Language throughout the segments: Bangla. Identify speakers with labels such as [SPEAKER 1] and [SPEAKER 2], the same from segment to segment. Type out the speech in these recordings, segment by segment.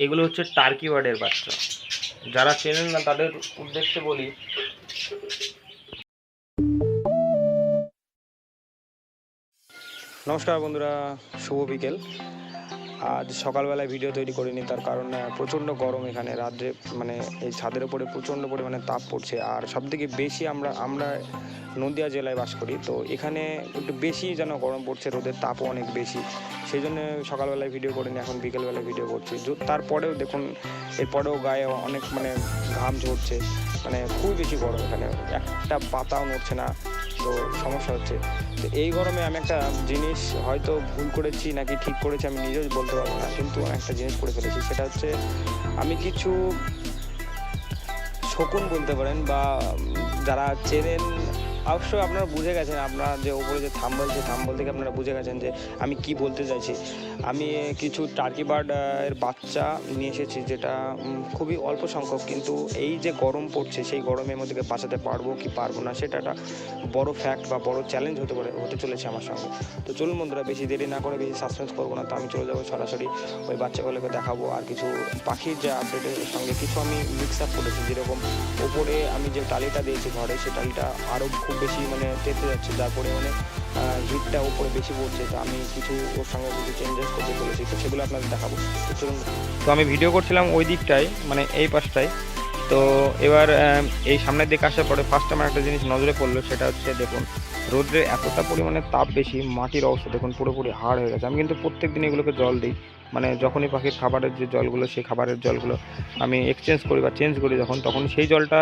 [SPEAKER 1] এগুলো হচ্ছে টার্কি বার্ডের বাচ্চা। যারা চেনেন না তাদের উদ্দেশ্যে বলি, নমস্কার বন্ধুরা, শুভ বিকেল। আজ সকালবেলায় ভিডিও তৈরি করিনি, তার কারণ প্রচণ্ড গরম এখানে। রাত্রে মানে এই ছাদের উপরে প্রচণ্ড পরিমাণে তাপ পড়ছে। আর সবথেকে বেশি আমরা নদিয়া জেলায় বাস করি, তো এখানে একটু বেশি যেন গরম পড়ছে, রোদের তাপও অনেক বেশি। সেই জন্য সকালবেলায় ভিডিও করিনি, এখন বিকেলবেলায় ভিডিও করছি। তারপরেও দেখুন, এরপরেও গায়ে অনেক মানে ঘাম ঝরছে, মানে খুব বেশি গরম এখানে, একটা পাতাও নড়ছে না, তো সমস্যা হচ্ছে। তো এই গরমে আমি একটা জিনিস হয়তো ভুল করেছি নাকি ঠিক করেছি আমি নিজেও বলতে পারবো না, কিন্তু একটা জিনিস করে ফেলেছি। সেটা হচ্ছে আমি কিছু শকুন বলতে পারেন, বা যারা চেনেন অবশ্যই আপনারা বুঝে গেছেন, আপনারা যে ওপরে যে থাম্বল, সেই থাম্বল থেকে আপনারা বুঝে গেছেন যে আমি কি বলতে চাইছি। আমি কিছু টার্কি বার্ড এর বাচ্চা নিয়ে এসেছি, যেটা খুবই অল্প সংখ্যক, কিন্তু এই যে গরম পড়ছে সেই গরমের মধ্যে বাঁচাতে পারবো কি পারবো না, সেটা একটা বড় ফ্যাক্ট বা বড় চ্যালেঞ্জ হতে চলেছে আমার সঙ্গে। তো চলুন বন্ধুরা, বেশি দেরি না করে, বেশি সাসপেন্স করবো না, তো আমি চলে যাবো সরাসরি ওই বাচ্চাগুলোকে দেখাবো। আর কিছু পাখির যে আপডেটের সঙ্গে কিছু আমি মিক্স আপ করেছি, যেরকম ওপরে আমি যে টালিটা দিয়েছি ঘরে, সেই টালিটা আরও খুব বেশি মানে তেতে যাচ্ছে, যার পরিমাণে হিটটা উপরে বেশি পড়ছে। তো আমি কিছু ওর সঙ্গে কিছু চেঞ্জেস করতে চলেছি, তো সেগুলো আপনাদের দেখাবো। তো চলুন। তো আমি ভিডিও করছিলাম ওই দিকটায়, মানে এই পাশটায়। তো এবার এই সামনের দিকে আসার পরে ফার্স্ট আমার একটা জিনিস নজরে পড়লো, সেটা হচ্ছে দেখুন, রোদ্রে এতটা পরিমাণে তাপ বেশি, মাটির অবস্থা দেখুন পুরোপুরি হাড় হয়ে গেছে। আমি কিন্তু প্রত্যেক দিন এগুলোকে জল দিই, মানে যখনই পাখির খাবারের যে জলগুলো, সেই খাবারের জলগুলো আমি এক্সচেঞ্জ করি বা চেঞ্জ করি তখন সেই জলটা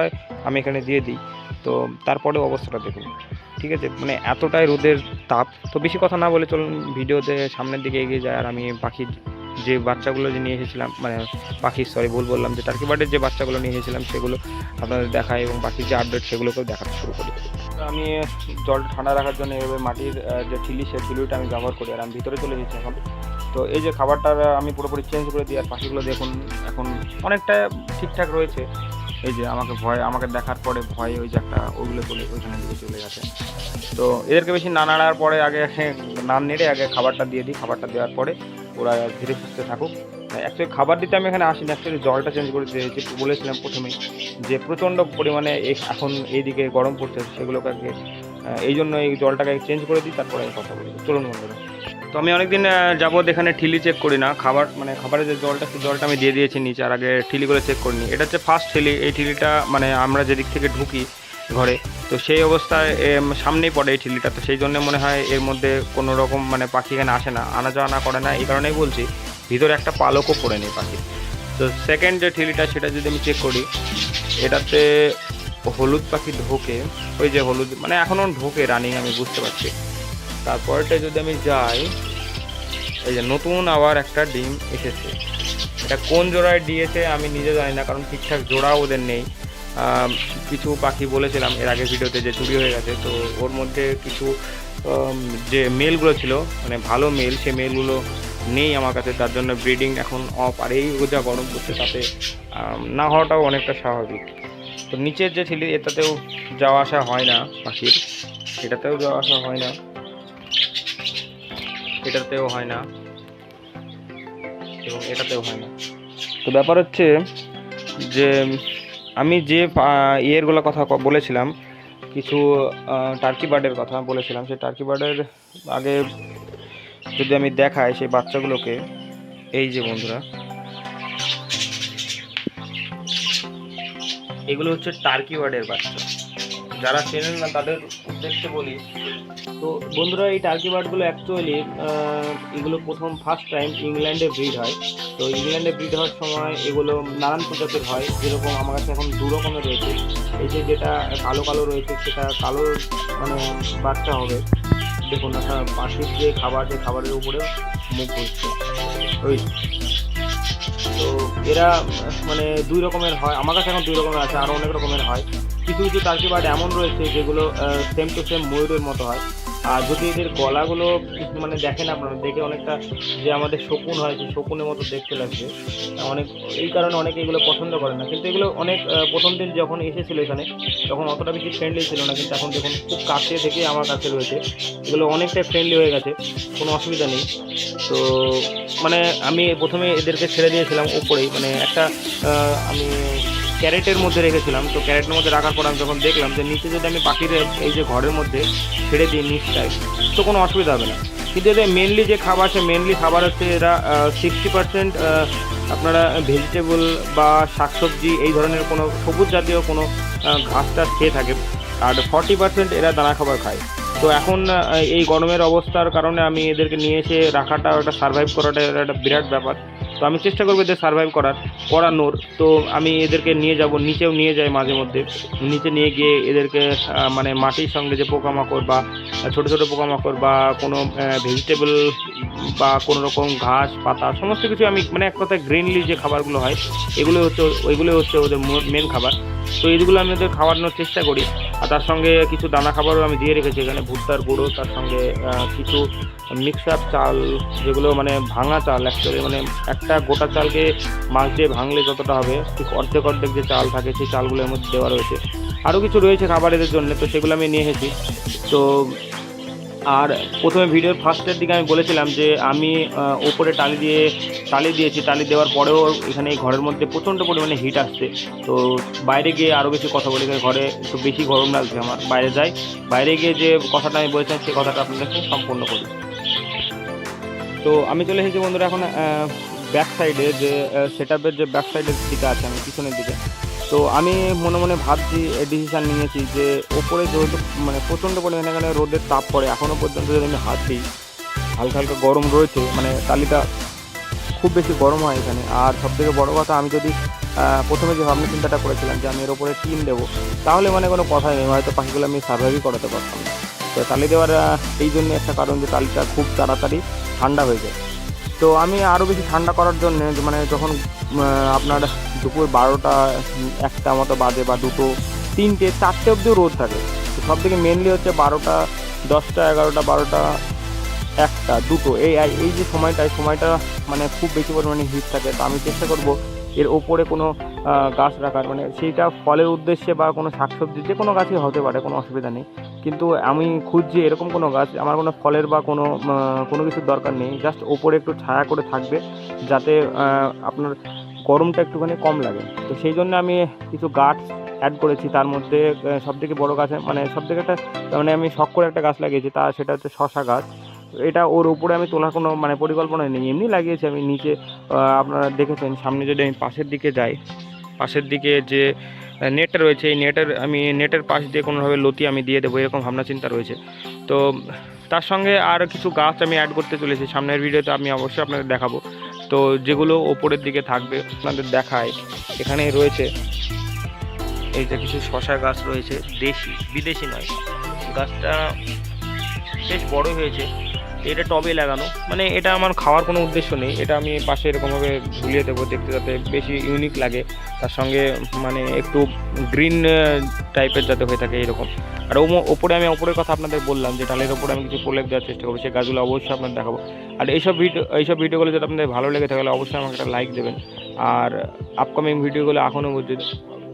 [SPEAKER 1] আমি এখানে দিয়ে দিই। তো তারপরে অবস্থাটা দেখুন, ঠিক আছে, মানে এতটাই রোদের তাপ। তো বেশি কথা না বলে চলুন ভিডিওতে সামনের দিকে এগিয়ে যায়। আর আমি পাখির যে বাচ্চাগুলো যে নিয়ে এসেছিলাম, মানে পাখির ভুল বললাম, যে টার্কি বার্ডের যে বাচ্চাগুলো নিয়ে এসেছিলাম সেগুলো আপনাদের দেখাই, এবং পাখির যে আপডেট সেগুলোকেও দেখাতে শুরু করি। আমি জলটা ঠান্ডা রাখার জন্য এভাবে মাটির যে ঠিলি, সেই ঠিলিটা আমি ব্যবহার করি। আর আমি ভিতরে চলে গেছি এখন। তো এই যে খাবারটা আমি পুরোপুরি চেঞ্জ করে দিই। আর পাখিগুলো দেখুন এখন অনেকটা ঠিকঠাক রয়েছে। এই যে আমাকে দেখার পরে ভয় ওই যে একটা ওইগুলো ওইখানে দিকে চলে গেছে। তো এদেরকে বেশি না নাড়ার পরে আগে না নেড়ে আগে খাবারটা দিয়ে দিই। খাবারটা দেওয়ার পরে ওরা ধীরে সুস্থে থাকুক। অ্যাকচুয়ালি খাবার দিতে আমি এখানে আসিনি, অ্যাকচুয়ালি জলটা চেঞ্জ করে দিয়েছি। বলেছিলাম প্রথমেই যে প্রচণ্ড পরিমাণে এখন এইদিকে গরম পড়ছে, সেগুলোকে আগে এই জন্য এই জলটাকে চেঞ্জ করে দিই, তারপরে আমি কথা বলি। চলুন বন্ধুরা। তো আমি অনেকদিন যাবত এখানে ঠিলি চেক করি না, খাবারের যে জলটা, সেই জলটা আমি দিয়ে দিয়েছি নিচে, আর আগে ঠিলিগুলো চেক করিনি। এটা হচ্ছে ফার্স্ট ঠিলি। এই ঠিলিটা মানে আমরা যেদিক থেকে ঢুকি ঘরে, তো সেই অবস্থায় সামনেই পড়ে এই ঠিলিটা। তো সেই জন্য মনে হয় এর মধ্যে কোনো রকম মানে পাখি এখানে আসে না, আনা যাওয়া করে না। এই কারণেই বলছি, ভিতরে একটা পালকও পড়ে নেই পাখি। তো সেকেন্ড যে ঠিলিটা, সেটা যদি আমি চেক করি, এটাতে হলুদ পাখি ঢোকে, ওই যে হলুদ মানে এখনও ঢোকে রানিং, আমি বুঝতে পারছি। তারপরটা যদি আমি যাই, এই যে নতুন আবার একটা ডিম এসেছে। এটা কোন জোড়ায় দিয়েছে আমি নিজে জানি না, কারণ ঠিকঠাক জোড়াও ওদের নেই। কিছু পাখি বলেছিলাম এর আগে ভিডিওতে যে চুরি হয়ে গেছে, তো ওর মধ্যে কিছু যে মেলগুলো ছিল, মানে ভালো মেল, সে মেলগুলো নেই আমার কাছে, তার জন্য ব্রিডিং এখন অফ। আর এই যা গরম পড়ছে, তাতে না হওয়াটাও অনেকটা স্বাভাবিক। তো নিচের যে ছিল, এটাতেও যাওয়া আসা হয় না পাখির, এটাতেও যাওয়া আসা হয় না, এটাতেও হয় না, এবং এটাতেও হয় না। তো ব্যাপার হচ্ছে যে আমি যে ইয়েরগুলো কথা বলেছিলাম, কিছু টার্কি বার্ডের কথা বলেছিলাম, সেই টার্কি বার্ডের আগে যদি আমি দেখাই সেই বাচ্চাগুলোকে, এই যে বন্ধুরা, এগুলো হচ্ছে টার্কি বার্ডের বাচ্চা। যারা চেনেন না তাদের উদ্দেশ্যে বলি, তো বন্ধুরা, এই টার্কি বার্ডগুলো অ্যাকচুয়ালি এগুলো ফার্স্ট টাইম ইংল্যান্ডে ব্রিড হয়। তো ইংল্যান্ডে ব্রিড হওয়ার সময় এগুলো নানান প্রজাতির হয়, যেরকম আমার কাছে এখন দু রকমের রয়েছে। এই যে যেটা কালো কালো রয়েছে, সেটা কালো মানে বাচ্চা হবে। দেখুন পাখির যে খাবারের উপরে মুখ হচ্ছে ওই। তো এরা মানে দুই রকমের হয়, আমার কাছে এখন দুই রকমের আছে, আরও অনেক রকমের হয়। কিছু কিছু টার্কি বার্ড এমন রয়েছে যেগুলো সেম টু সেম ময়ূরের মতো হয়, আর যদি এদের গলাগুলো মানে দেখেন আপনারা, দেখে অনেকটা যে আমাদের শকুন হয়, যে শকুনের মতো দেখতে লাগছে অনেক, এই কারণে অনেকে এগুলো পছন্দ করে না। কিন্তু এগুলো অনেক প্রথম দিন যখন এসেছিলো এখানে তখন অতটা বেশি ফ্রেন্ডলি ছিল না, কিন্তু এখন দেখুন খুব কাছে থেকে আমার কাছে রয়েছে, এগুলো অনেকটাই ফ্রেন্ডলি হয়ে গেছে, কোনো অসুবিধা নেই। তো মানে আমি প্রথমে এদেরকে ছেড়ে দিয়েছিলাম ওপরেই, মানে একটা আমি ক্যারেটের মধ্যে রেখেছিলাম। তো ক্যারেটের মধ্যে রাখার পর আমি যখন দেখলাম যে নিচে যদি আমি পাখির এই যে ঘরের মধ্যে ছেড়ে দিই নিচটায়, তো কোনো অসুবিধা হবে না। কিন্তু এদের মেনলি যে খাবার, সে মেনলি খাবার হচ্ছে এরা 60% আপনারা ভেজিটেবল বা শাকসবজি এই ধরনের কোনো সবুজ জাতীয় কোনো ঘাস টাস খেয়ে থাকে, আর 40% এরা দানা খাবার খায়। তো এখন এই গরমের অবস্থার কারণে আমি এদেরকে নিয়ে এসে রাখাটা, একটা সার্ভাইভ করাটা একটা বিরাট ব্যাপার। তো আমি চেষ্টা করবো এদের সার্ভাইভ করানোর। তো আমি এদেরকে নিয়ে যাব, নিচেও নিয়ে যাই মাঝে মধ্যে, নিচে নিয়ে গিয়ে এদেরকে মানে মাটির সঙ্গে যে পোকামাকড় বা ছোটো ছোটো পোকামাকড় বা কোনো ভেজিটেবল বা কোনো রকম ঘাস পাতা সমস্ত কিছু আমি, মানে এক কথায় গ্রিনলি যে খাবারগুলো হয় ওইগুলো হচ্ছে ওদের মেন খাবার। তো এইগুলো আমি ওদের খাওয়ানোর চেষ্টা করি। আর তার সঙ্গে কিছু দানা খাবারও আমি দিয়ে রেখেছি এখানে, ভুট্টার গুঁড়ো, তার সঙ্গে কিছু মিক্স আপ চাল, যেগুলো মানে ভাঙা চাল অ্যাকচুয়ালি, মানে একটা গোটা চালকে মাছ দিয়ে ভাঙলে যতটা হবে ঠিক অর্ধেক অর্ধেক যে চাল থাকে সেই চালগুলো এর মধ্যে দেওয়া রয়েছে। আরও কিছু রয়েছে খাবার এদের জন্য, তো সেগুলো আমি নিয়ে এসেছি। তো আর প্রথমে ভিডিওর ফার্স্টের দিকে আমি বলেছিলাম যে আমি ওপরে টালি দিয়েছি, টালি দেওয়ার পরেও এখানে এই ঘরের মধ্যে প্রচণ্ড পরিমাণে হিট আসছে। তো বাইরে গিয়ে আরও বেশি কথা বলি, ঘরে একটু বেশি গরম লাগছে আমার, বাইরে যাই, বাইরে গিয়ে যে কথাটা আমি বলেছিলাম সেই কথাটা আপনাদের সাথে সম্পূর্ণ করি। তো আমি চলে এসেছি বন্ধুরা এখন ব্যাক সাইডে, যে সেটআপের যে ব্যাক সাইডের দিকে আছে, আমি পিছনের দিকে। তো আমি মনে মনে ভাবছি, ডিসিশান নিয়েছি যে ওপরে যেহেতু মানে প্রচণ্ড পরিমাণে এখানে রোদের তাপ পড়ে, এখনও পর্যন্ত যদি আমি হাত দিই হালকা হালকা গরম রয়েছে, মানে টালিটা খুব বেশি গরম হয় এখানে। আর সবথেকে বড় কথা, আমি যদি প্রথমে যে ভাবনা চিন্তাটা করেছিলাম যে আমি এর ওপরে টিন দেবো, তাহলে মানে কোনো কথাই নেই, হয়তো পাখিগুলো আমি সার্ভাইভই করাতে পারতাম না। তো টালি দেওয়ার এই জন্য একটা কারণ যে টালিটা খুব তাড়াতাড়ি ঠান্ডা হয়ে যায়। তো আমি আরও বেশি ঠান্ডা করার জন্য, মানে যখন আপনার দুপুর 12টা 1টা মতো বাজে, বা 2টো 3টে 4টে অবধিও রোদ থাকে। তো সব থেকে মেনলি হচ্ছে 12টা 10টা 11টা 12টা 1টা 2টো এই যে সময়টা মানে খুব বেশি পরিমাণে হিট থাকে। তো আমি চেষ্টা করব এর ওপরে কোনো গাছ রাখার, মানে সেইটা ফলের উদ্দেশ্যে বা কোনো শাকসবজি, যে কোনো গাছই হতে পারে, কোনো অসুবিধা নেই। কিন্তু আমি খুঁজছি এরকম কোনো গাছ, আমার কোনো ফলের বা কোনো কিছুর দরকার নেই, জাস্ট ওপরে একটু ছায়া করে থাকবে, যাতে আপনার গরমটা একটুখানি কম লাগে। তো সেই জন্য আমি কিছু গাছ অ্যাড করেছি, তার মধ্যে সবথেকে বড় গাছ, মানে সবথেকে একটা, মানে আমি শখ করে একটা গাছ লাগিয়েছি, সেটা হচ্ছে শশা গাছ। এটা ওর উপরে আমি তোলার কোনো মানে পরিকল্পনা নেই, এমনি লাগিয়েছি আমি নিচে। আপনারা দেখেছেন সামনে যদি আমি পাশের দিকে যাই, পাশের দিকে যে নেটটা রয়েছে, এই নেটের পাশ দিয়ে কোনোভাবে লতি আমি দিয়ে দেবো, এরকম ভাবনা চিন্তা রয়েছে। তো তার সঙ্গে আর কিছু গাছ আমি অ্যাড করতে চলেছি, সামনের ভিডিওতে আমি অবশ্যই আপনাদের দেখাবো। তো যেগুলো ওপরের দিকে থাকবে আপনাদের দেখায়, এখানে রয়েছে এই যে কিছু শশা গাছ রয়েছে, দেশি বিদেশি নয়, গাছটা বেশ বড় হয়েছে। এটা টবে লাগানো, মানে এটা আমার খাওয়ার কোনো উদ্দেশ্য নেই, এটা আমি পাশে এরকমভাবে ঝুলিয়ে দেবো, দেখতে যাতে বেশি ইউনিক লাগে, তার সঙ্গে মানে একটু গ্রিন টাইপের যাতে হয়ে থাকে এরকম। আর ওপরে আমি ওপরের কথা আপনাদের বললাম যে টালের ওপরে আমি কিছু প্রলেপ দেওয়ার চেষ্টা করবো, সেই গাছগুলো অবশ্যই আপনাদের দেখাবো। আর এইসব ভিডিওগুলো যদি আপনাদের ভালো লেগে থাকে তাহলে অবশ্যই আমাকে একটা লাইক দেবেন। আর আপকামিং ভিডিওগুলো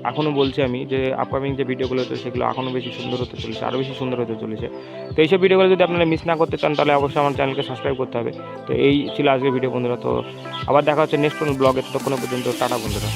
[SPEAKER 1] এখনও বলছি আমি যে আপকামিং যে ভিডিওগুলো হচ্ছে সেগুলো এখনও বেশি সুন্দর হতে চলেছে, আরও বেশি সুন্দর হতে চলেছে। তো এইসব ভিডিওগুলো যদি আপনারা মিস না করতে চান তাহলে অবশ্যই আমার চ্যানেলকে সাবস্ক্রাইব করতে হবে। তো এই ছিল আজকের ভিডিও বন্ধুরা, তো আবার দেখা হচ্ছে নেক্সট কোনো ব্লগে, ততক্ষণ পর্যন্ত টাটা বন্ধুরা।